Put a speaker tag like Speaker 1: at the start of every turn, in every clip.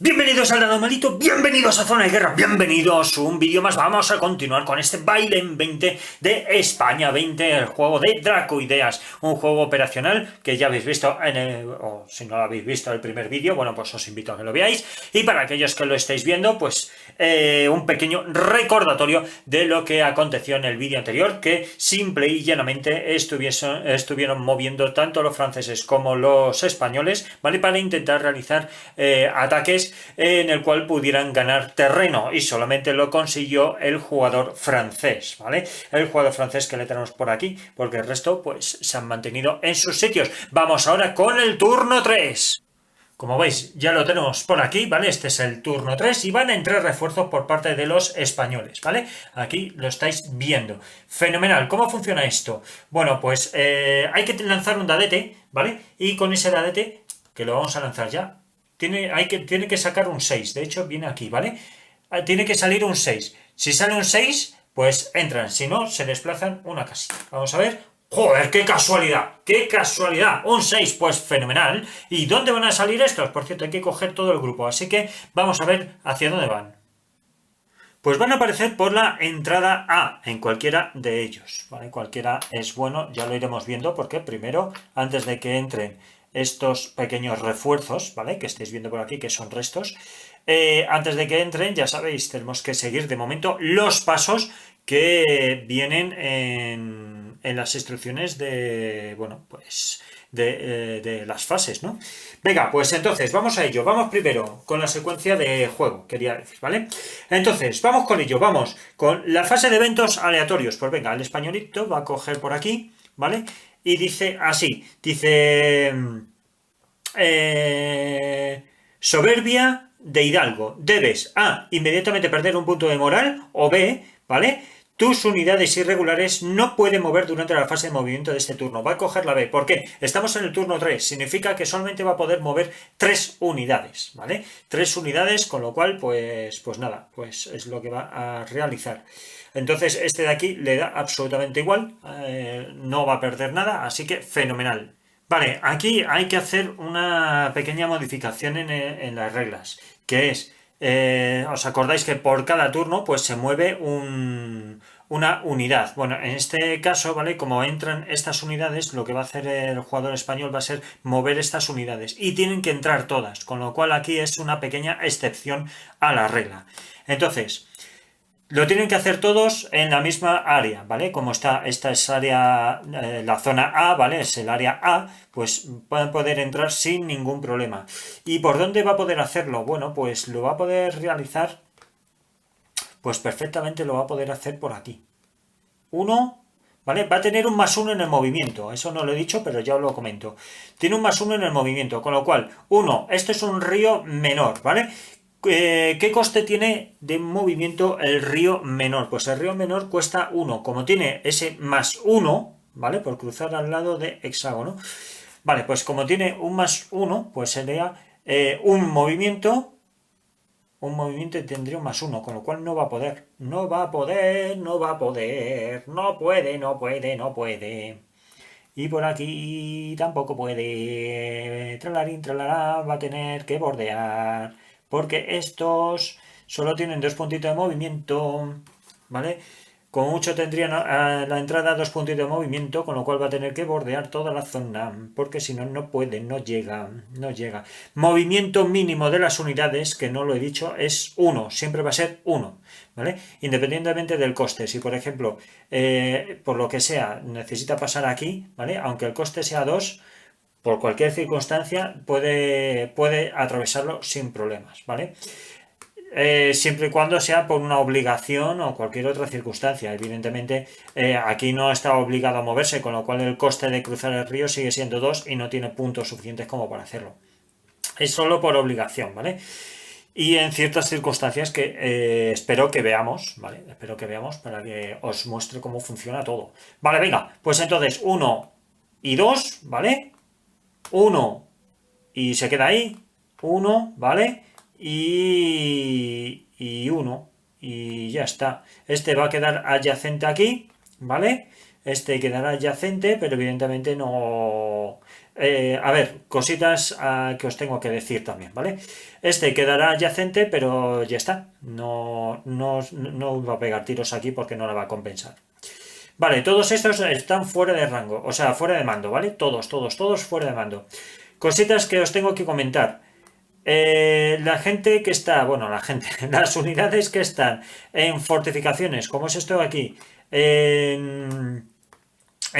Speaker 1: Bienvenidos al Anomalito, bienvenidos a Zona de Guerra, bienvenidos a un vídeo más. Vamos a continuar con este baile en 20 de España 20, el juego de Dracoideas, un juego operacional que ya habéis visto o si no lo habéis visto el primer vídeo, bueno, pues os invito a que lo veáis. Y para aquellos que lo estáis viendo, pues un pequeño recordatorio de lo que aconteció en el vídeo anterior, que simple y llanamente estuvieron moviendo tanto los franceses como los españoles, ¿vale? Para intentar realizar ataques en el cual pudieran ganar terreno, y solamente lo consiguió el jugador francés, ¿vale? El jugador francés que le tenemos por aquí, porque el resto pues se han mantenido en sus sitios. Vamos ahora con el turno 3. Como veis, ya lo tenemos por aquí, ¿vale? Este es el turno 3 y van a entrar refuerzos por parte de los españoles, ¿vale? Aquí lo estáis viendo. Fenomenal. ¿Cómo funciona esto? Bueno, pues hay que lanzar un dadete, ¿vale? Y con ese dadete, que lo vamos a lanzar ya, tiene que sacar un 6, de hecho viene aquí, ¿vale? Tiene que salir un 6. Si sale un 6, pues entran, si no, se desplazan una casilla. Vamos a ver. ¡Joder, qué casualidad! ¡Qué casualidad! Un 6, pues fenomenal. ¿Y dónde van a salir estos? Por cierto, hay que coger todo el grupo, así que vamos a ver hacia dónde van. Pues van a aparecer por la entrada A, en cualquiera de ellos, ¿vale? Cualquiera es bueno, ya lo iremos viendo, porque primero, antes de que entren estos pequeños refuerzos, ¿vale? Que estáis viendo por aquí, que son restos, antes de que entren, ya sabéis, tenemos que seguir de momento los pasos que vienen en las instrucciones de, bueno, pues de las fases, ¿no? Venga, pues entonces, vamos a ello. Vamos primero con la secuencia de juego, quería decir, ¿vale? Entonces, vamos con ello, vamos con la fase de eventos aleatorios. Pues venga, el españolito va a coger por aquí, ¿vale? Y dice así, dice... soberbia de Hidalgo. Debes A, inmediatamente perder un punto de moral, o B, ¿vale? Tus unidades irregulares no pueden mover durante la fase de movimiento de este turno. Va a coger la B. ¿Por qué? Estamos en el turno 3. Significa que solamente va a poder mover 3 unidades, ¿vale? 3 unidades, con lo cual, pues nada, pues es lo que va a realizar. Entonces, este de aquí le da absolutamente igual. No va a perder nada, así que fenomenal. Vale, aquí hay que hacer una pequeña modificación en las reglas, que es, ¿os acordáis que por cada turno pues se mueve una unidad? Bueno, en este caso, ¿vale? Como entran estas unidades, lo que va a hacer el jugador español va a ser mover estas unidades y tienen que entrar todas, con lo cual aquí es una pequeña excepción a la regla. Entonces... lo tienen que hacer todos en la misma área, ¿vale? Como esta es área, la zona A, ¿vale? Es el área A, pues van a poder entrar sin ningún problema. ¿Y por dónde va a poder hacerlo? Bueno, pues lo va a poder realizar, pues perfectamente lo va a poder hacer por aquí. 1, ¿vale? Va a tener un +1 en el movimiento, eso no lo he dicho, pero ya os lo comento. Tiene un +1 en el movimiento, con lo cual, 1, esto es un río menor, ¿vale? ¿Qué coste tiene de movimiento el río menor? Pues el río menor cuesta 1. Como tiene ese +1, ¿vale? Por cruzar al lado de hexágono. Vale, pues como tiene un +1, pues sería un movimiento y tendría un +1, con lo cual no va a poder. No va a poder, no va a poder. No puede, no puede, no puede. Y por aquí tampoco puede. Tralarín, tralará, va a tener que bordear. Porque estos solo tienen 2 puntitos de movimiento, ¿vale? Como mucho tendrían a la entrada 2 puntitos de movimiento, con lo cual va a tener que bordear toda la zona, porque si no, no puede, no llega. Movimiento mínimo de las unidades, que no lo he dicho, es 1, siempre va a ser 1, ¿vale? Independientemente del coste. Si, por ejemplo, por lo que sea, necesita pasar aquí, ¿vale? Aunque el coste sea 2, por cualquier circunstancia puede atravesarlo sin problemas, ¿vale? Siempre y cuando sea por una obligación o cualquier otra circunstancia. Evidentemente, aquí no está obligado a moverse, con lo cual el coste de cruzar el río sigue siendo 2 y no tiene puntos suficientes como para hacerlo. Es solo por obligación, ¿vale? Y en ciertas circunstancias que espero que veamos, ¿vale? Espero que veamos para que os muestre cómo funciona todo. Vale, venga, pues entonces 1 y 2, ¿vale? 1 y se queda ahí, 1, ¿vale? Y 1 y ya está. Este va a quedar adyacente aquí, ¿vale? Este quedará adyacente, pero evidentemente no A ver, cositas que os tengo que decir también, ¿vale? Este quedará adyacente, pero ya está. No va a pegar tiros aquí porque no la va a compensar. Vale, todos estos están fuera de rango, o sea, fuera de mando, ¿vale? Todos fuera de mando. Cositas que os tengo que comentar. La gente que está, bueno, la gente, las unidades que están en fortificaciones, como es esto de aquí, en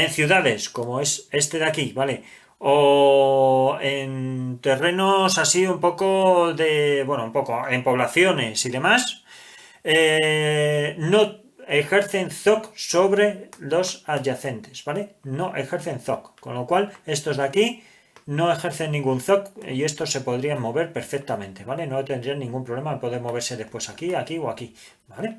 Speaker 1: ciudades, como es este de aquí, ¿vale? O en terrenos así un poco de, bueno, un poco en poblaciones y demás, no ejercen ZOC sobre los adyacentes, ¿vale? No ejercen ZOC, con lo cual estos de aquí no ejercen ningún ZOC y estos se podrían mover perfectamente, ¿vale? No tendrían ningún problema en poder moverse después aquí, aquí o aquí, ¿vale?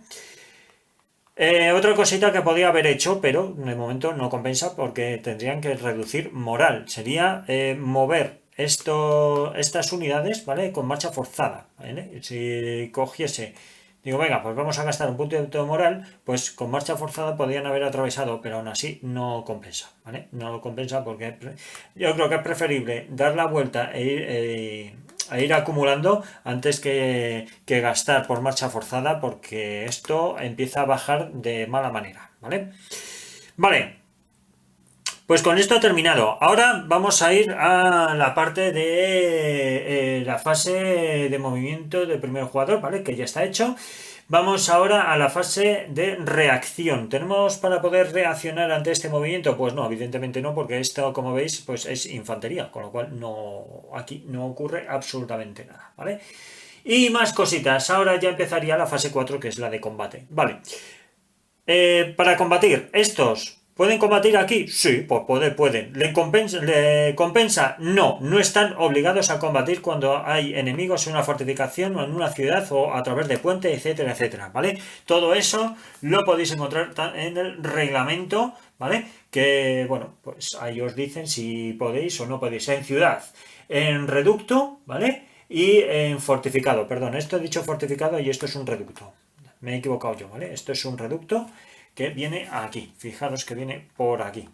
Speaker 1: Otra cosita que podía haber hecho, pero de momento no compensa porque tendrían que reducir moral. Sería mover estas unidades, ¿vale? Con marcha forzada, ¿vale? Si cogiese, digo, venga, pues vamos a gastar un punto de moral, pues con marcha forzada podrían haber atravesado, pero aún así no compensa, ¿vale? No compensa porque yo creo que es preferible dar la vuelta a ir acumulando antes que gastar por marcha forzada, porque esto empieza a bajar de mala manera, ¿vale? Vale, pues con esto he terminado. Ahora vamos a ir a la parte de la fase de movimiento del primer jugador, ¿vale? Que ya está hecho. Vamos ahora a la fase de reacción. ¿Tenemos para poder reaccionar ante este movimiento? Pues no, evidentemente no, porque esto, como veis, pues es infantería, con lo cual no, aquí no ocurre absolutamente nada, ¿vale? Y más cositas. Ahora ya empezaría la fase 4, que es la de combate. Vale. Para combatir, estos ¿pueden combatir aquí? Sí, pues pueden. ¿Le compensa? No, no están obligados a combatir cuando hay enemigos en una fortificación o en una ciudad o a través de puente, etcétera, etcétera, ¿vale? Todo eso lo podéis encontrar en el reglamento, ¿vale? Que, bueno, pues ahí os dicen si podéis o no podéis. En ciudad, en reducto, ¿vale? Y en fortificado, perdón, esto he dicho fortificado y esto es un reducto. Me he equivocado yo, ¿vale? Esto es un reducto que viene aquí. Fijaros que viene por aquí,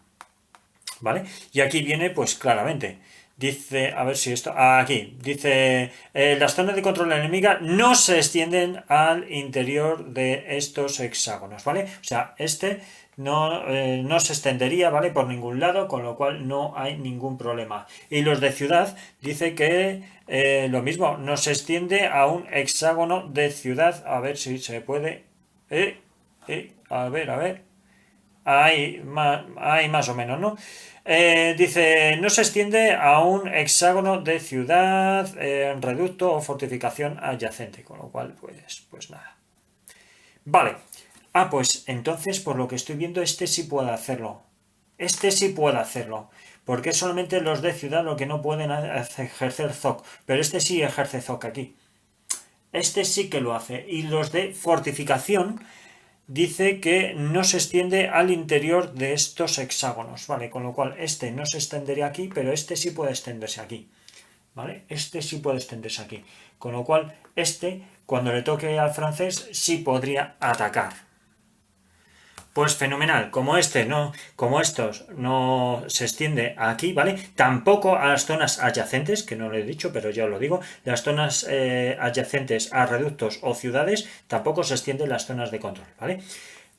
Speaker 1: ¿vale? Y aquí viene, pues claramente, dice, a ver si esto, aquí, dice, las zonas de control enemiga no se extienden al interior de estos hexágonos, ¿vale? O sea, este no se extendería, ¿vale? Por ningún lado, con lo cual no hay ningún problema. Y los de ciudad dice que lo mismo, no se extiende a un hexágono de ciudad, a ver si se puede, a ver, hay más o menos, ¿no? Dice, no se extiende a un hexágono de ciudad, reducto o fortificación adyacente, con lo cual, pues nada. Vale. Pues entonces, por lo que estoy viendo, este sí puede hacerlo. Este sí puede hacerlo. Porque solamente los de ciudad lo que no pueden ejercer ZOC. Pero este sí ejerce ZOC aquí. Este sí que lo hace. Y los de fortificación dice que no se extiende al interior de estos hexágonos, ¿vale? Con lo cual este no se extendería aquí, pero este sí puede extenderse aquí, ¿vale? Este sí puede extenderse aquí. Con lo cual este, cuando le toque al francés, sí podría atacar. Pues fenomenal, como estos no se extiende aquí, ¿vale? Tampoco a las zonas adyacentes, que no lo he dicho, pero ya os lo digo, las zonas adyacentes a reductos o ciudades, tampoco se extienden las zonas de control, ¿vale?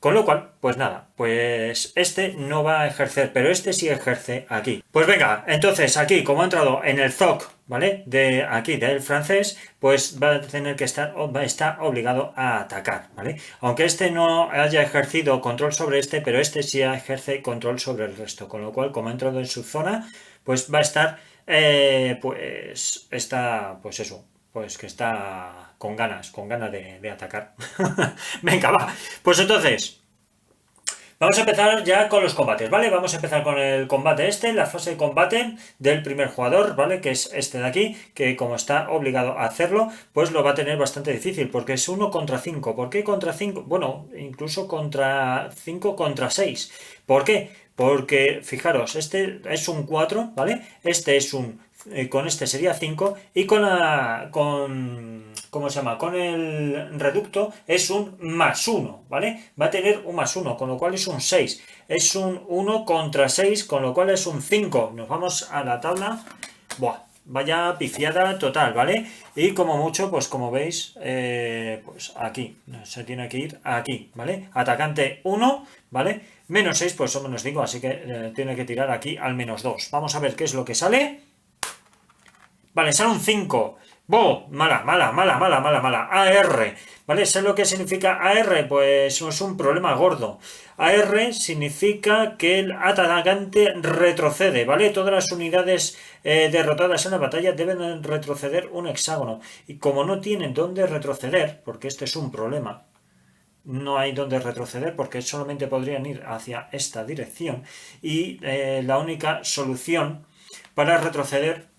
Speaker 1: Con lo cual, pues nada, pues este no va a ejercer, pero este sí ejerce aquí. Pues venga, entonces aquí, como ha entrado en el ZOC, ¿vale? De aquí, del francés, pues va a tener que estar obligado a atacar, ¿vale? Aunque este no haya ejercido control sobre este, pero este sí ejerce control sobre el resto, con lo cual, como ha entrado en su zona, pues va a estar, pues eso, pues que está con ganas de atacar. Venga, va. Pues entonces, vamos a empezar ya con los combates, ¿vale? Vamos a empezar con el combate la fase de combate del primer jugador, ¿vale? Que es este de aquí, que como está obligado a hacerlo, pues lo va a tener bastante difícil, porque es 1 contra 5. ¿Por qué contra 5? Bueno, incluso contra 5 contra 6. ¿Por qué?
Speaker 2: Porque, fijaros, este es un 4, ¿vale? Este es un... con este sería 5 y con la... ¿cómo se llama? Con el reducto es un más uno, ¿vale? Va a tener un más uno, con lo cual es un 6. Es un 1 contra 6, con lo cual es un 5. Nos vamos a la tabla. Buah, vaya pifiada total, ¿vale? Y como mucho, pues como veis, pues aquí, se tiene que ir aquí, ¿vale? Atacante 1, ¿vale? Menos 6, pues son menos 5, así que tiene que tirar aquí al menos 2. Vamos a ver qué es lo que sale. Vale, sale un 5. ¡Bo! Mala, mala, mala, mala, mala, mala. AR. ¿Vale? ¿Sabes lo que significa AR? Pues es un problema gordo. AR significa que el atacante retrocede, ¿vale? Todas las unidades derrotadas en la batalla deben retroceder un hexágono. Y como no tienen dónde retroceder, porque este es un problema, no hay dónde retroceder porque solamente podrían ir hacia esta dirección. Y la única solución para retroceder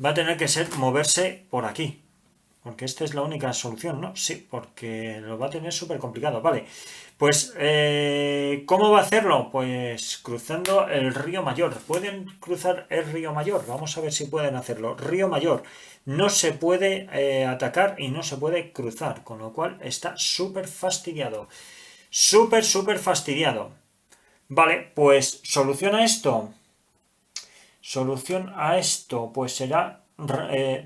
Speaker 2: va a tener que ser moverse por aquí. Porque esta es la única solución, ¿no? Sí, porque lo va a tener súper complicado. Vale, pues ¿cómo va a hacerlo? Pues cruzando el río Mayor. ¿Pueden cruzar el río Mayor? Vamos a ver si pueden hacerlo. Río Mayor. No se puede atacar y no se puede cruzar, con lo cual está súper fastidiado. Súper, súper fastidiado. Vale, pues soluciona esto. Solución a esto, pues será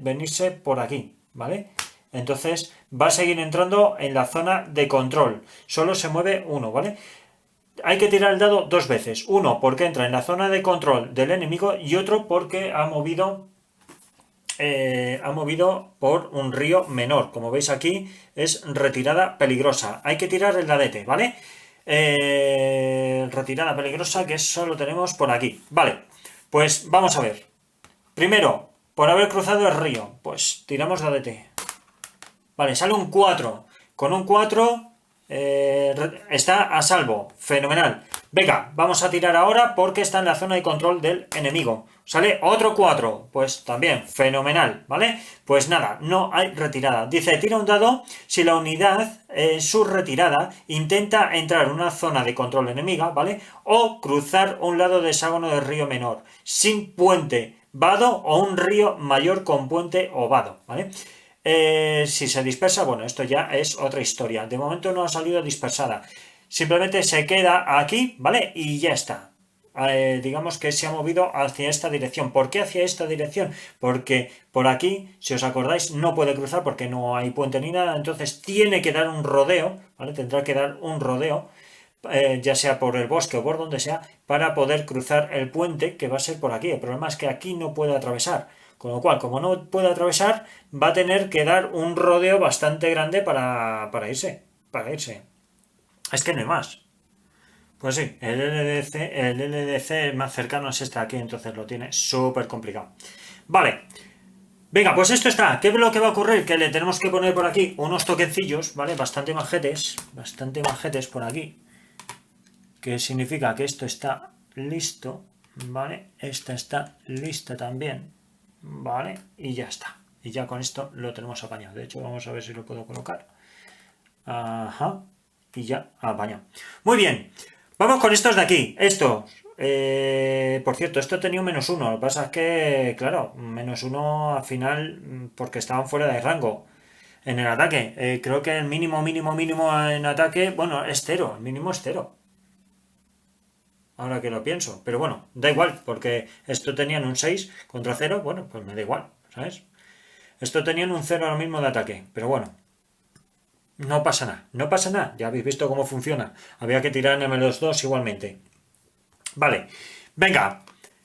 Speaker 2: venirse por aquí, ¿vale? Entonces va a seguir entrando en la zona de control. Solo se mueve uno, ¿vale? Hay que tirar el dado dos veces. Uno porque entra en la zona de control del enemigo y otro porque ha movido por un río menor. Como veis aquí es retirada peligrosa. Hay que tirar el dadete, ¿vale? Retirada peligrosa que solo tenemos por aquí. Vale, pues vamos a ver. Primero, por haber cruzado el río, pues tiramos dadete. Vale, sale un 4. Con un 4 está a salvo. Fenomenal. Venga, vamos a tirar ahora porque está en la zona de control del enemigo. Sale otro 4. Pues también, fenomenal, ¿vale? Pues nada, no hay retirada. Dice, tira un dado si la unidad en su retirada intenta entrar en una zona de control enemiga, ¿vale? O cruzar un lado de hexágono del río menor, sin puente, vado o un río mayor con puente o vado, ¿vale? Si se dispersa, bueno, esto ya es otra historia. De momento no ha salido dispersada. Simplemente se queda aquí, ¿vale? Y ya está. Digamos que se ha movido hacia esta dirección. ¿Por qué hacia esta dirección? Porque por aquí, si os acordáis, no puede cruzar porque no hay puente ni nada. Entonces tiene que dar un rodeo, ¿vale? Tendrá que dar un rodeo, ya sea por el bosque o por donde sea, para poder cruzar el puente que va a ser por aquí. El problema es que aquí no puede atravesar. Con lo cual, como no puede atravesar, va a tener que dar un rodeo bastante grande para irse. Para irse. Es que no hay más. Pues sí, el LDC más cercano es este aquí, entonces lo tiene súper complicado. Vale. Venga, pues esto está. ¿Qué es lo que va a ocurrir? Que le tenemos que poner por aquí unos toquecillos, ¿vale? Bastante majetes por aquí. Que significa que esto está listo, ¿vale? Esta está lista también. Vale, y ya está. Y ya con esto lo tenemos apañado. De hecho, vamos a ver si lo puedo colocar. Ajá. Y ya apañado. Muy bien. Vamos con estos de aquí. Estos. Por cierto, esto tenía un -1. Lo que pasa es que, claro, -1 al final, porque estaban fuera de rango en el ataque. Creo que el mínimo en ataque, bueno, es 0. El mínimo es 0. Ahora que lo pienso. Pero bueno, da igual, porque esto tenían un 6 contra 0. Bueno, pues me da igual, ¿sabes? Esto tenían un 0 ahora mismo de ataque. Pero bueno, no pasa nada. No pasa nada. Ya habéis visto cómo funciona. Había que tirar en los dos igualmente. Vale. Venga.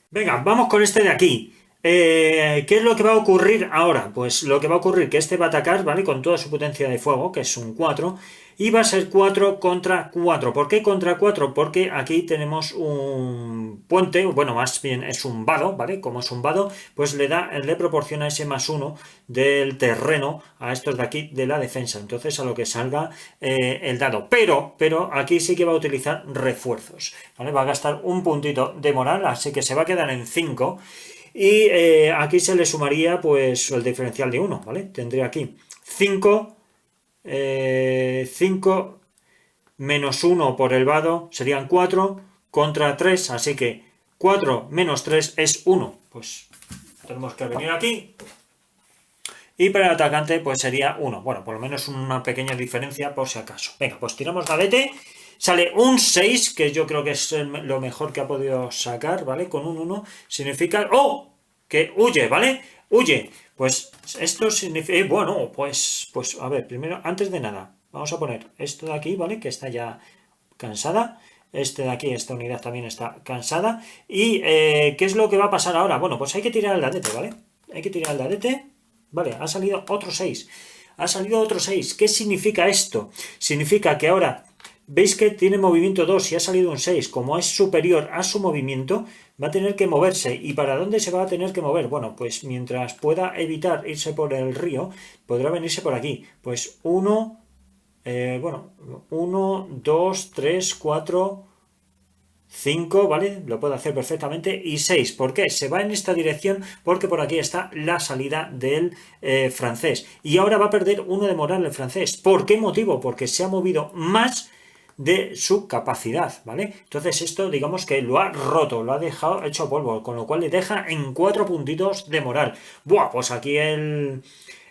Speaker 2: Venga, vamos con este de aquí. ¿Qué es lo que va a ocurrir ahora? Pues lo que va a ocurrir es que este va a atacar, ¿vale? Con toda su potencia de fuego, que es un 4, y va a ser 4 contra 4. ¿Por qué contra 4? Porque aquí tenemos un puente, bueno, más bien es un vado, ¿vale? Como es un vado, pues le proporciona ese +1 del terreno a estos de aquí de la defensa. Entonces, a lo que salga el dado. Pero aquí sí que va a utilizar refuerzos, ¿vale? Va a gastar un puntito de moral, así que se va a quedar en 5. Y aquí se le sumaría pues el diferencial de 1, ¿vale? Tendría aquí 5, 5 menos 1 por el vado serían 4,
Speaker 1: contra 3, así que 4 menos 3 es 1. Pues tenemos que venir aquí. Y para el atacante pues sería 1. Bueno, por lo menos una pequeña diferencia por si acaso. Venga, pues tiramos gadete. Sale un 6, que yo creo que es lo mejor que ha podido sacar, ¿vale? Con un 1 significa... ¡Oh! Que huye, ¿vale? Huye. Pues esto significa... bueno, pues a ver, primero, antes de nada, vamos a poner esto de aquí, ¿vale? Que está ya cansada. Este de aquí, esta unidad también está cansada. ¿Y qué es lo que va a pasar ahora? Bueno, pues hay que tirar el dadete, ¿vale? Hay que tirar el dadete. Vale, ha salido otro 6. Ha salido otro 6. ¿Qué significa esto? Significa que ahora... Veis que tiene movimiento 2 y ha salido un 6. Como es superior a su movimiento, va a tener que moverse. ¿Y para dónde se va a tener que mover? Bueno, pues mientras pueda evitar irse por el río, podrá venirse por aquí. Pues 1, 2, 3, 4, 5, ¿vale? Lo puedo hacer perfectamente. Y 6. ¿Por qué? Se va en esta dirección porque por aquí está la salida del francés. Y ahora va a perder 1 de moral el francés. ¿Por qué motivo? Porque se ha movido más de su capacidad, ¿vale? Entonces esto digamos que lo ha roto, lo ha dejado hecho polvo, con lo cual le deja en 4 puntitos de moral. Buah, pues aquí el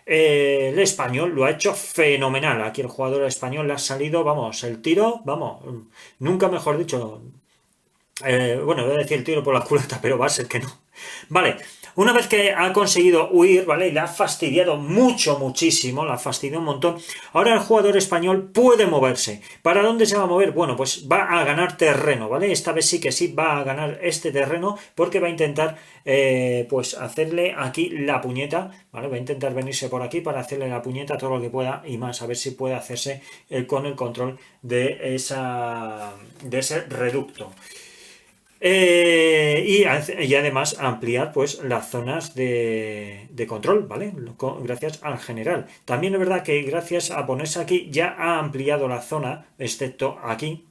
Speaker 1: español lo ha hecho fenomenal. Aquí el jugador español le ha salido, vamos, el tiro, vamos, nunca mejor dicho. Bueno, voy a decir el tiro por la culata, pero va a ser que no. Vale, una vez que ha conseguido huir, ¿vale? Y le ha fastidiado muchísimo, la ha fastidiado un montón. Ahora el jugador español puede moverse. ¿Para dónde se va a mover? Bueno, pues va a ganar terreno, ¿vale? Esta vez sí que sí va a ganar este terreno porque va a intentar, pues, hacerle aquí la puñeta, ¿vale? Va a intentar venirse por aquí para hacerle la puñeta todo lo que pueda y más, a ver si puede hacerse con el control de ese reducto. Y además ampliar pues las zonas de control, ¿vale? Gracias al general. También es verdad que gracias a ponerse aquí ya ha ampliado la zona, excepto aquí,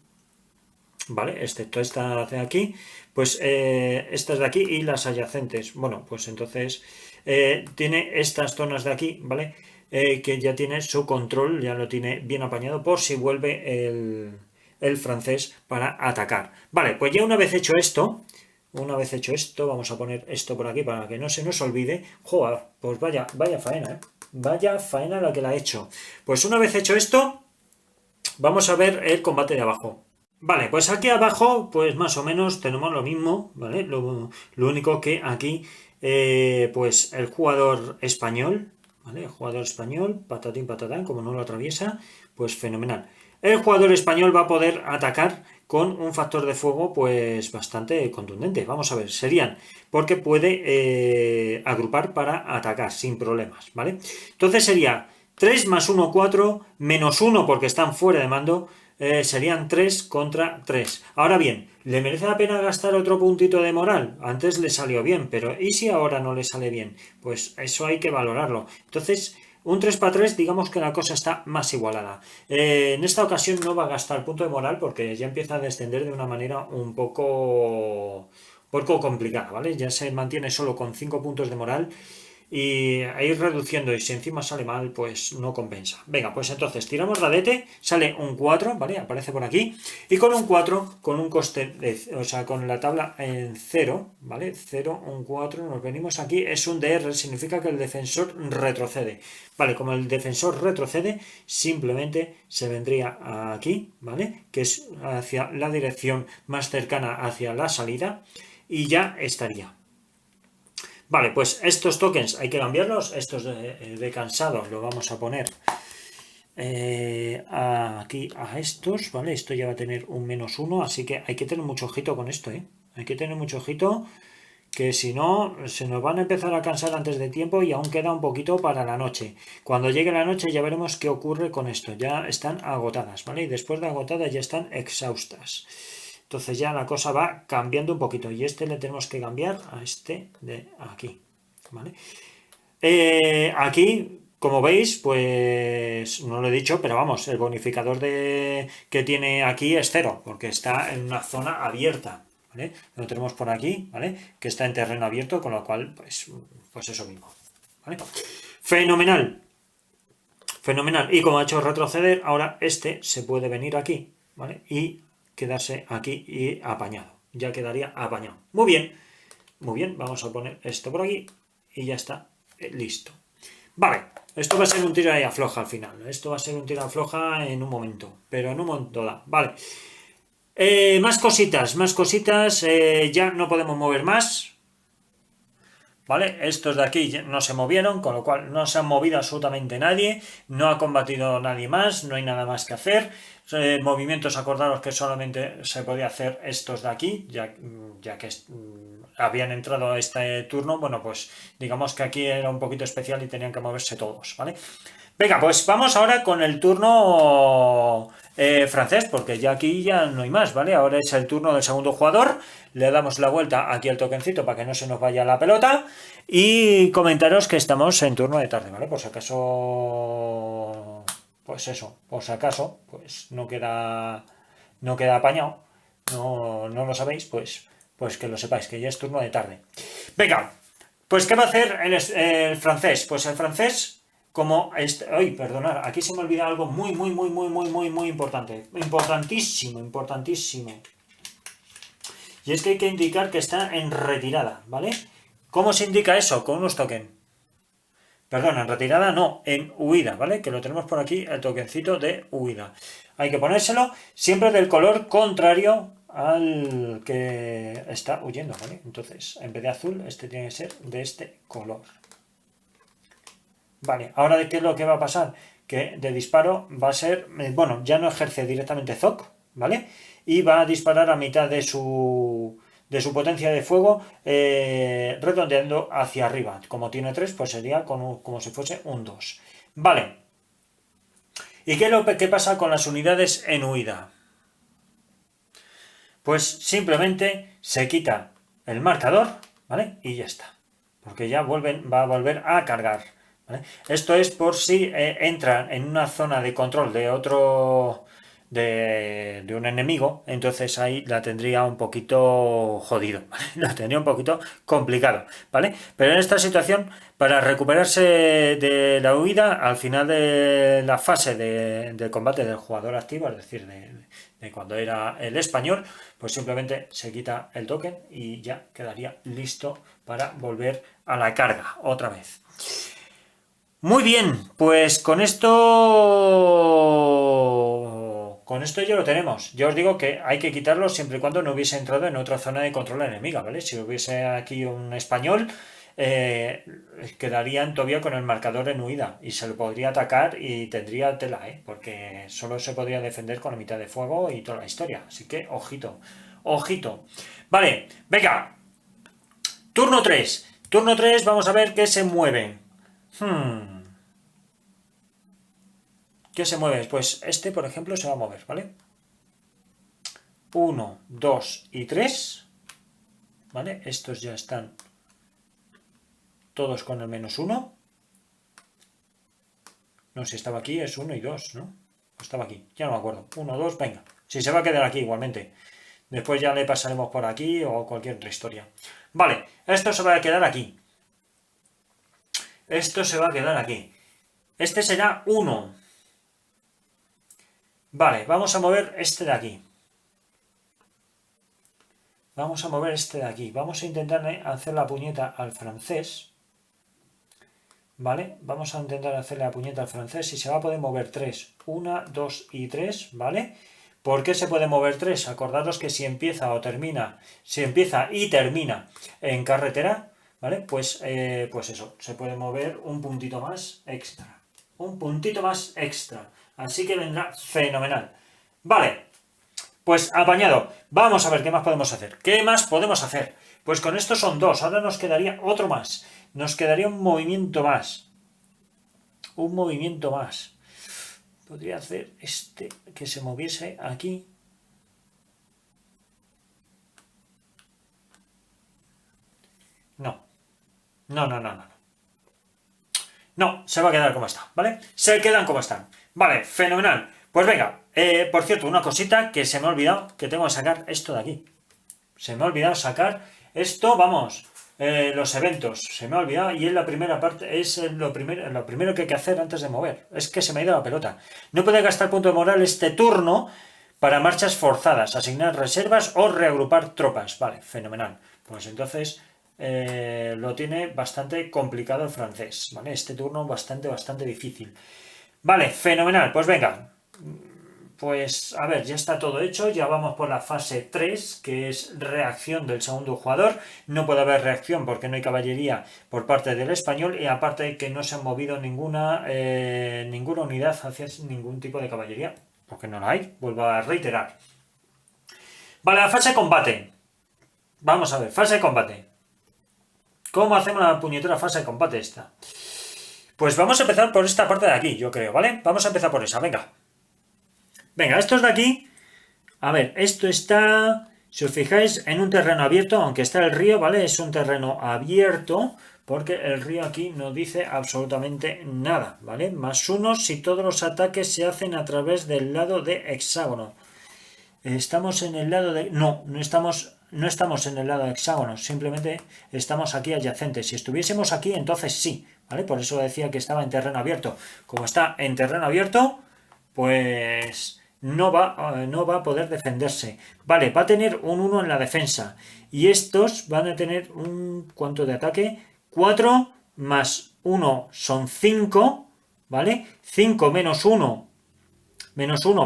Speaker 1: ¿vale? Excepto esta de aquí, pues estas de aquí y las adyacentes. Bueno, pues entonces tiene estas zonas de aquí, ¿vale? Que ya tiene su control, ya lo tiene bien apañado por si vuelve el francés para atacar. Vale, pues ya una vez hecho esto, vamos a poner esto por aquí para que no se nos olvide. Joder, pues vaya faena, ¿eh? Vaya faena la que la ha hecho. Pues una vez hecho esto, vamos a ver el combate de abajo. Vale, pues aquí abajo, pues más o menos tenemos lo mismo, ¿vale? Lo único que aquí, pues el jugador español, ¿vale? El jugador español, patatín patatán, como no lo atraviesa, pues fenomenal. El jugador español va a poder atacar con un factor de fuego pues bastante contundente. Vamos a ver, serían porque puede agrupar para atacar sin problemas, ¿vale? Entonces sería 3 más 1, 4, menos 1 porque están fuera de mando, serían 3 contra 3. Ahora bien, ¿le merece la pena gastar otro puntito de moral? Antes le salió bien, pero ¿y si ahora no le sale bien? Pues eso hay que valorarlo. Entonces... un 3 para 3, digamos que la cosa está más igualada. En esta ocasión no va a gastar punto de moral porque ya empieza a descender de una manera un poco complicada, ¿vale? Ya se mantiene solo con 5 puntos de moral y a ir reduciendo y si encima sale mal, pues no compensa. Venga, pues entonces tiramos dadete, sale un 4, ¿vale? Aparece por aquí y con un 4, con un coste, o sea, con la tabla en 0, ¿vale? 0, un 4, nos venimos aquí, es un DR, significa que el defensor retrocede. Vale, como el defensor retrocede, simplemente se vendría aquí, ¿vale? Que es hacia la dirección más cercana hacia la salida y ya estaría. Vale, pues estos tokens hay que cambiarlos. Estos de cansado lo vamos a poner aquí a estos, ¿vale? Esto ya va a tener un -1, así que hay que tener mucho ojito con esto, ¿eh? Hay que tener mucho ojito, que si no, se nos van a empezar a cansar antes de tiempo y aún queda un poquito para la noche. Cuando llegue la noche ya veremos qué ocurre con esto. Ya están agotadas, ¿vale? Y después de agotadas ya están exhaustas. Entonces ya la cosa va cambiando un poquito. Y este le tenemos que cambiar a este de aquí, ¿vale? Aquí, como veis, pues no lo he dicho, pero vamos, el bonificador que tiene aquí es 0, porque está en una zona abierta, ¿vale? Lo tenemos por aquí, ¿vale? Que está en terreno abierto, con lo cual, pues eso mismo, ¿vale? Fenomenal. Fenomenal. Y como ha hecho retroceder, ahora este se puede venir aquí, ¿vale? Y quedarse aquí y apañado. Ya quedaría apañado. Muy bien, vamos a poner esto por aquí y ya está, listo. Vale, esto va a ser un tiro y afloja al final. Esto va a ser un tiro y afloja en un momento, pero en un momento da. Vale. Más cositas. Ya no podemos mover más. ¿Vale? Estos de aquí no se movieron, con lo cual no se han movido absolutamente nadie, no ha combatido nadie más, no hay nada más que hacer. Movimientos, acordaros que solamente se podía hacer estos de aquí, ya que habían entrado a este turno, bueno, pues digamos que aquí era un poquito especial y tenían que moverse todos, ¿vale? Venga, pues vamos ahora con el turno francés, porque ya aquí ya no hay más, ¿vale? Ahora es el turno del segundo jugador. Le damos la vuelta aquí al tokencito para que no se nos vaya la pelota. Y comentaros que estamos en turno de tarde, ¿vale? Por si acaso, pues eso, por si acaso, pues no queda apañado, no lo sabéis, pues que lo sepáis, que ya es turno de tarde. Venga, pues ¿qué va a hacer el francés? Pues el francés... Ay, perdonad, aquí se me olvida algo muy importante. Importantísimo. Y es que hay que indicar que está en retirada, ¿vale? ¿Cómo se indica eso? Con unos tokens. Perdón, en retirada no, en huida, ¿vale? Que lo tenemos por aquí, el tokencito de huida. Hay que ponérselo siempre del color contrario al que está huyendo, ¿vale? Entonces, en vez de azul, este tiene que ser de este color. Vale, ahora de qué es lo que va a pasar, que de disparo va a ser, bueno, ya no ejerce directamente ZOC, ¿vale? Y va a disparar a mitad de su potencia de fuego, redondeando hacia arriba. Como tiene 3, pues sería como si fuese un 2. Vale. ¿Y qué es lo que pasa con las unidades en huida? Pues simplemente se quita el marcador, ¿vale? Y ya está. Porque ya va a volver a cargar. ¿Vale? Esto es por si entran en una zona de control de otro de un enemigo, entonces ahí la tendría un poquito jodido, ¿vale? La tendría un poquito complicado, ¿vale? Pero en esta situación, para recuperarse de la huida, al final de la fase de combate del jugador activo, es decir, de cuando era el español, pues simplemente se quita el token y ya quedaría listo para volver a la carga otra vez. Muy bien, pues con esto ya lo tenemos. Ya os digo que hay que quitarlo siempre y cuando no hubiese entrado en otra zona de control enemiga, ¿vale? Si hubiese aquí un español, quedarían todavía con el marcador en huida y se lo podría atacar y tendría tela, porque solo se podría defender con la mitad de fuego y toda la historia. Así que, ojito. Vale, venga. Turno 3. Turno 3, vamos a ver qué se mueve. ¿Qué se mueve? Pues este, por ejemplo, se va a mover, ¿vale? 1, 2 y 3. ¿Vale? Estos ya están todos con el -1. No, si estaba aquí es 1 y 2, ¿no? Estaba aquí, ya no me acuerdo. 1, 2, venga. Si se va a quedar aquí igualmente. Después ya le pasaremos por aquí o cualquier otra historia. Vale, esto se va a quedar aquí. Esto se va a quedar aquí. Este será 1. Vale, vamos a mover este de aquí. Vamos a mover este de aquí. Vamos a intentar hacer la puñeta al francés. ¿Vale? Vamos a intentar hacerle la puñeta al francés y se va a poder mover 3. 1, 2 y 3, ¿vale? ¿Por qué se puede mover 3? Acordaros que si empieza y termina en carretera, ¿vale? Pues eso, se puede mover un puntito más extra. Un puntito más extra. Así que vendrá fenomenal. Vale, pues apañado. Vamos a ver qué más podemos hacer. ¿Qué más podemos hacer? Pues con estos son 2. Ahora nos quedaría otro más. Nos quedaría un movimiento más. Un movimiento más. Podría hacer este que se moviese aquí. No. No, se va a quedar como está, ¿vale? Se quedan como están. Vale, fenomenal. Pues venga, por cierto, una cosita que se me ha olvidado, que tengo que sacar esto de aquí. Se me ha olvidado sacar esto, vamos, los eventos. Se me ha olvidado y es la primera parte, es lo primero que hay que hacer antes de mover. Es que se me ha ido la pelota. No puede gastar punto de moral este turno para marchas forzadas, asignar reservas o reagrupar tropas. Vale, fenomenal. Pues entonces lo tiene bastante complicado el francés, ¿vale? Este turno bastante difícil. Vale, fenomenal. Pues venga. Pues a ver, ya está todo hecho, ya vamos por la fase 3, que es reacción del segundo jugador. No puede haber reacción porque no hay caballería por parte del español y aparte que no se ha movido ninguna unidad hacia ningún tipo de caballería, porque no la hay, vuelvo a reiterar. Vale, la fase de combate. Vamos a ver, fase de combate. ¿Cómo hacemos la puñetera fase de combate esta? Pues vamos a empezar por esta parte de aquí, yo creo, ¿vale? Vamos a empezar por esa, venga. Venga, estos de aquí, a ver, esto está, si os fijáis, en un terreno abierto, aunque está el río, ¿vale? Es un terreno abierto, porque el río aquí no dice absolutamente nada, ¿vale? +1 si todos los ataques se hacen a través del lado de hexágono. Estamos en el lado de... No estamos en el lado de hexágono, simplemente estamos aquí adyacentes. Si estuviésemos aquí, entonces sí, ¿vale? Por eso decía que estaba en terreno abierto. Como está en terreno abierto, pues no va a poder defenderse. Vale, va a tener un 1 en la defensa. Y estos van a tener un... ¿Cuánto de ataque? 4 más 1 son 5, ¿vale? 5 menos 1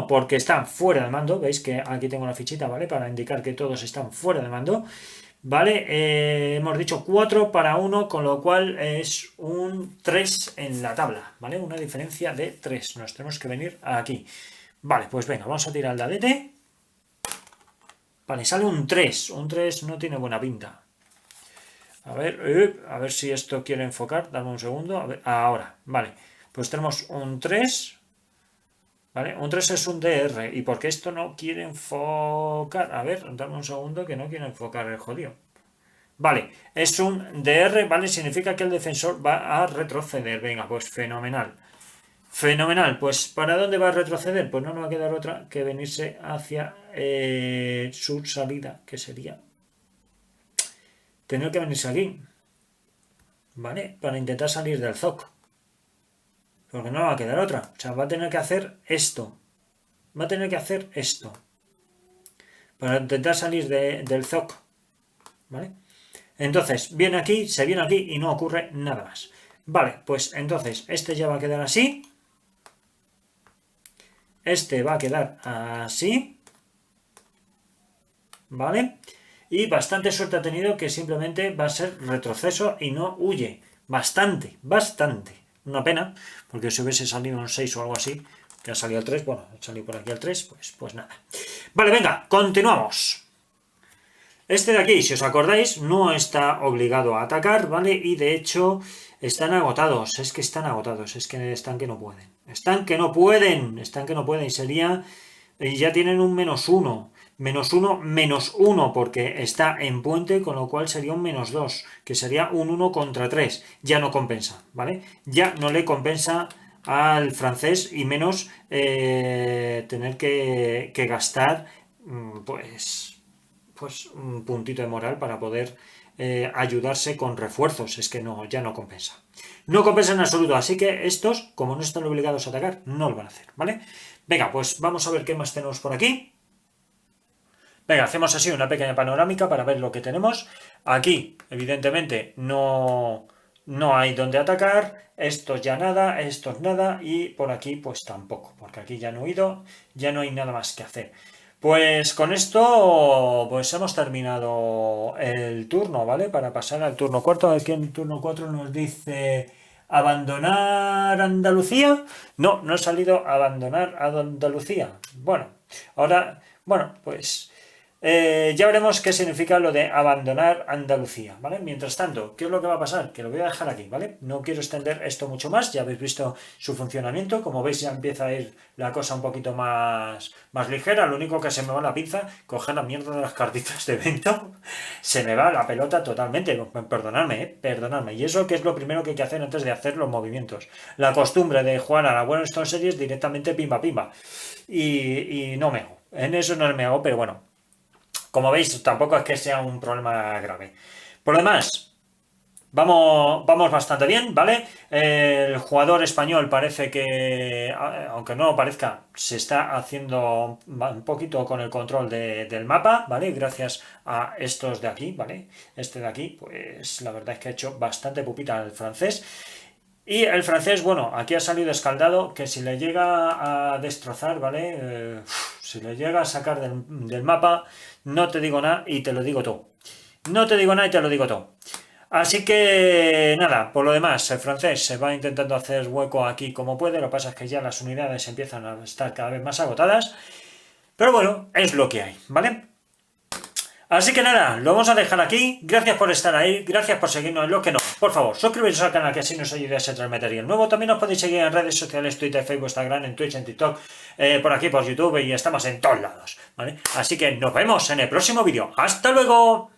Speaker 1: porque están fuera de mando. Veis que aquí tengo la fichita, ¿vale? Para indicar que todos están fuera de mando. ¿Vale? Hemos dicho 4 para 1, con lo cual es un 3 en la tabla, ¿vale? Una diferencia de 3. Nos tenemos que venir aquí. Vale, pues venga, vamos a tirar el dadete. Vale, sale un 3. Un 3 no tiene buena pinta. A ver si esto quiere enfocar. Dame un segundo. A ver, ahora, vale. Pues tenemos un 3. ¿Vale? Un 3 es un DR. ¿Y por qué esto no quiere enfocar? A ver, dame un segundo que no quiere enfocar el jodido. Vale, es un DR, ¿vale? Significa que el defensor va a retroceder. Venga, pues fenomenal. Fenomenal, pues ¿para dónde va a retroceder? Pues no nos va a quedar otra que venirse hacia su salida, que sería tener que venirse aquí, ¿vale? Para intentar salir del ZOC. Porque no va a quedar otra. O sea, va a tener que hacer esto. Va a tener que hacer esto. Para intentar salir del ZOC. ¿Vale? Entonces, viene aquí, se viene aquí y no ocurre nada más. Vale, pues entonces, este ya va a quedar así. Este va a quedar así. ¿Vale? Y bastante suerte ha tenido que simplemente va a ser retroceso y no huye. Bastante. Una pena, porque si hubiese salido un 6 o algo así, que ha salido el 3, bueno, ha salido por aquí el 3, pues nada. Vale, venga, continuamos. Este de aquí, si os acordáis, no está obligado a atacar, ¿vale? Y de hecho están agotados, es que están que no pueden. Están que no pueden, y sería... ya tienen un -1. -1, porque está en puente, con lo cual sería un -2, que sería un 1 contra 3. Ya no compensa, ¿vale? Ya no le compensa al francés y menos tener que gastar pues un puntito de moral para poder ayudarse con refuerzos. Es que no, ya no compensa. No compensa en absoluto, así que estos, como no están obligados a atacar, no lo van a hacer, ¿vale? Venga, pues vamos a ver qué más tenemos por aquí. Venga, hacemos así una pequeña panorámica para ver lo que tenemos. Aquí, evidentemente, no hay donde atacar. Estos ya nada, estos nada. Y por aquí, pues tampoco. Porque aquí ya no he ido, ya no hay nada más que hacer. Pues con esto, pues hemos terminado el turno, ¿vale? Para pasar al turno 4. Aquí en el turno 4 nos dice... ¿abandonar Andalucía? No ha salido abandonar Andalucía. Bueno, ahora... Bueno, pues... ya veremos qué significa lo de abandonar Andalucía, ¿vale? Mientras tanto, ¿qué es lo que va a pasar? Que lo voy a dejar aquí, ¿vale? No quiero extender esto mucho más, ya habéis visto su funcionamiento, como veis ya empieza a ir la cosa un poquito más ligera, lo único que se me va la pinza, coger la mierda de las cartitas de venta, se me va la pelota totalmente, perdonadme, y eso que es lo primero que hay que hacer antes de hacer los movimientos, la costumbre de jugar a la Stone Series directamente pimba, y no me hago, en eso no me hago, pero bueno. Como veis, tampoco es que sea un problema grave. Por lo demás, Vamos bastante bien, ¿vale? El jugador español parece que, aunque no lo parezca, se está haciendo un poquito con el control del mapa, ¿vale? Gracias a estos de aquí, ¿vale? Este de aquí, pues la verdad es que ha hecho bastante pupita al francés. Y el francés, bueno, aquí ha salido escaldado, que si le llega a destrozar, ¿vale? Si le llega a sacar del mapa, no te digo nada y te lo digo todo. No te digo nada y te lo digo todo. Así que nada, por lo demás, el francés se va intentando hacer hueco aquí como puede, lo que pasa es que ya las unidades empiezan a estar cada vez más agotadas, pero bueno, es lo que hay, ¿vale? Así que nada, lo vamos a dejar aquí, gracias por estar ahí, gracias por seguirnos en lo que no, por favor, suscribiros al canal que así nos ayuda a traer material nuevo, también os podéis seguir en redes sociales, Twitter, Facebook, Instagram, en Twitch, en TikTok, por aquí por YouTube y estamos en todos lados, ¿vale? Así que nos vemos en el próximo vídeo, ¡hasta luego!